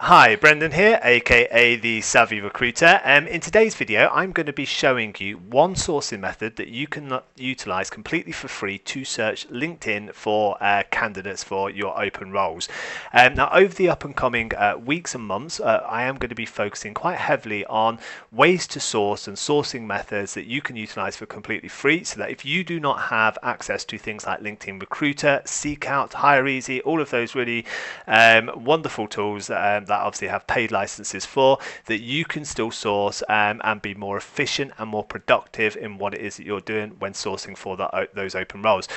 Hi, Brendan here, aka the Savvy Recruiter. In today's video, I'm going to be showing you one sourcing method that you can utilize completely for free to search LinkedIn for candidates for your open roles. Now, over the up and coming weeks and months, I am going to be focusing quite heavily on ways to source and sourcing methods that you can utilize for completely free, so that if you do not have access to things like LinkedIn Recruiter, Seek Out, Hire Easy, all of those really wonderful tools that obviously have paid licenses for, that you can still source and be more efficient and more productive in what it is that you're doing when sourcing for those open roles.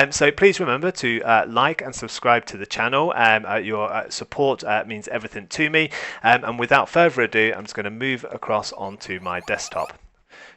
So please remember to like and subscribe to the channel. Your support means everything to me. And without further ado, I'm just going to move across onto my desktop.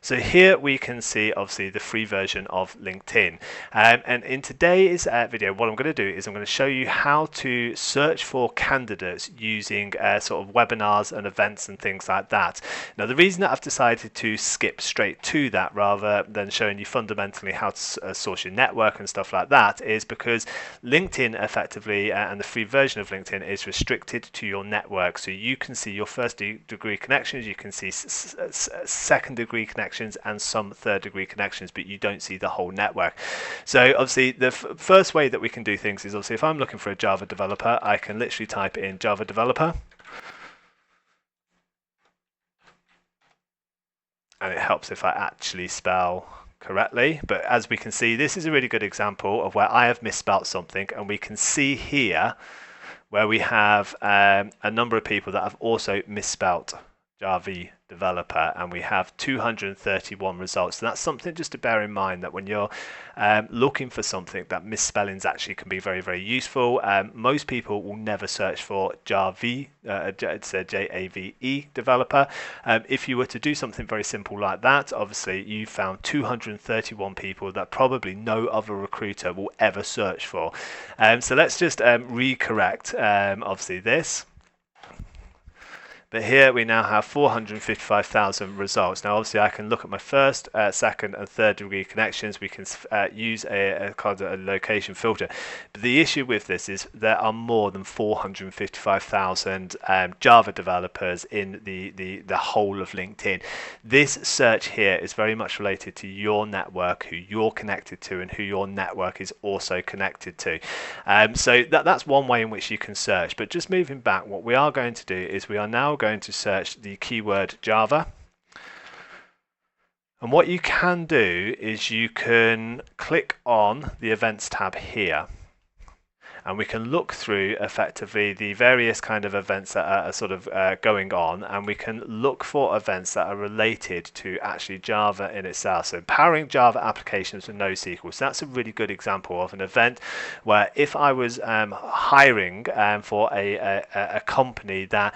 So here we can see obviously the free version of LinkedIn. And in today's video, what I'm going to do is I'm going to show you how to search for candidates using sort of webinars and events and things like that. Now, the reason that I've decided to skip straight to that rather than showing you fundamentally how to source your network and stuff like that is because LinkedIn effectively and the free version of LinkedIn is restricted to your network. So you can see your first degree connections, you can see second degree connections, and some third degree connections, but you don't see the whole network. So obviously the first way that we can do things is obviously if I'm looking for a Java developer, I can literally type in Java developer, and it helps if I actually spell correctly. But as we can see, this is a really good example of where I have misspelt something, and we can see here where we have a number of people that have also misspelt Java developer, and we have 231 results. So that's something just to bear in mind, that when you're looking for something, that misspellings actually can be very, very useful. Most people will never search for Java, it's a Jave developer. If you were to do something very simple like that, obviously you found 231 people that probably no other recruiter will ever search for. So let's just recorrect obviously this. But here we now have 455,000 results. Now, obviously, I can look at my first, second, and third degree connections. We can use a location filter. But the issue with this is there are more than 455,000 Java developers in the whole of LinkedIn. This search here is very much related to your network, who you're connected to, and who your network is also connected to. So that's one way in which you can search. But just moving back, what we are going to do is we are now going to search the keyword Java, and what you can do is you can click on the events tab here, and we can look through effectively the various kind of events that are sort of going on, and we can look for events that are related to actually Java in itself. So powering Java applications with NoSQL. So that's a really good example of an event where if I was hiring for a company that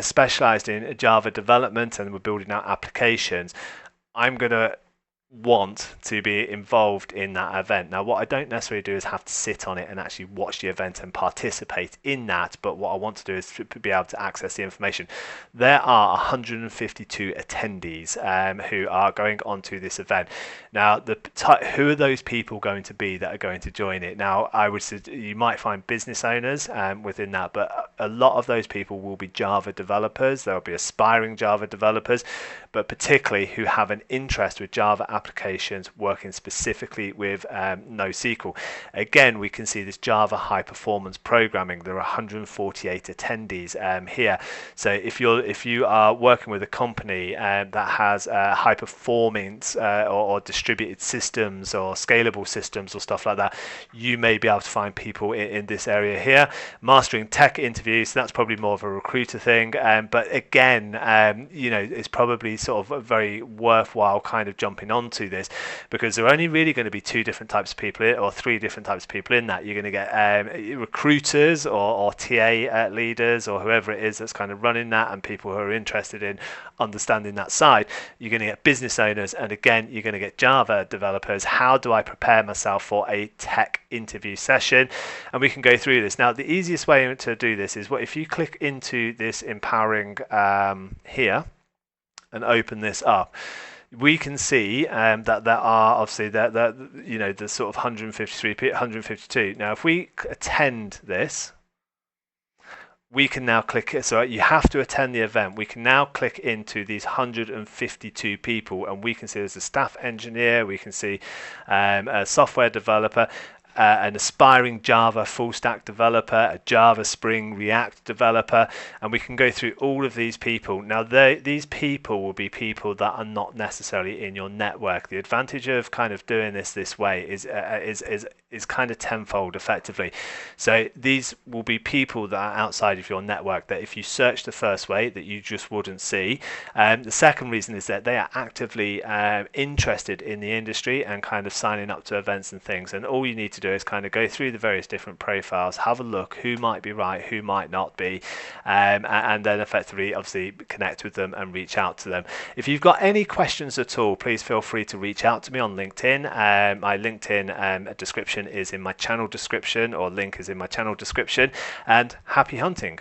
specialized in Java development and were building out applications, I'm going to want to be involved in that event. Now, what I don't necessarily do is have to sit on it and actually watch the event and participate in that, but what I want to do is to be able to access the information. There are 152 attendees who are going onto this event. Now, who are those people going to be that are going to join it? Now, I would say you might find business owners within that, but a lot of those people will be Java developers. There will be aspiring Java developers, but particularly who have an interest with Java applications working specifically with NoSQL. Again, we can see this Java high performance programming. There are 148 attendees here. So if you are working with a company that has high performance or distributed systems or scalable systems or stuff like that, you may be able to find people in this area here. Mastering tech interviews, that's probably more of a recruiter thing, but again, it's probably sort of a very worthwhile kind of jumping onto this, because there are only really going to be two different types of people or three different types of people in that. You're going to get recruiters or TA leaders or whoever it is that's kind of running that, and people who are interested in understanding that side. You're going to get business owners, and again, you're going to get Java developers. How do I prepare myself for a tech interview session? And we can go through this. Now, the easiest way to do this is if you click into this empowering here and open this up, we can see that there are obviously the sort of 153, 152. Now, if we attend this, we can now click it. So you have to attend the event. We can now click into these 152 people, and we can see there's a staff engineer, we can see a software developer, an aspiring Java full stack developer, a Java Spring React developer, and we can go through all of these people. Now these people will be people that are not necessarily in your network. The advantage of kind of doing this way is kind of tenfold effectively. So these will be people that are outside of your network that if you search the first way that you just wouldn't see. The second reason is that they are actively interested in the industry and kind of signing up to events and things, and all you need to do is kind of go through the various different profiles, have a look who might be right, who might not be, and then effectively obviously connect with them and reach out to them. If you've got any questions at all, please feel free to reach out to me on LinkedIn. My LinkedIn description is in my channel description, or link is in my channel description, and happy hunting.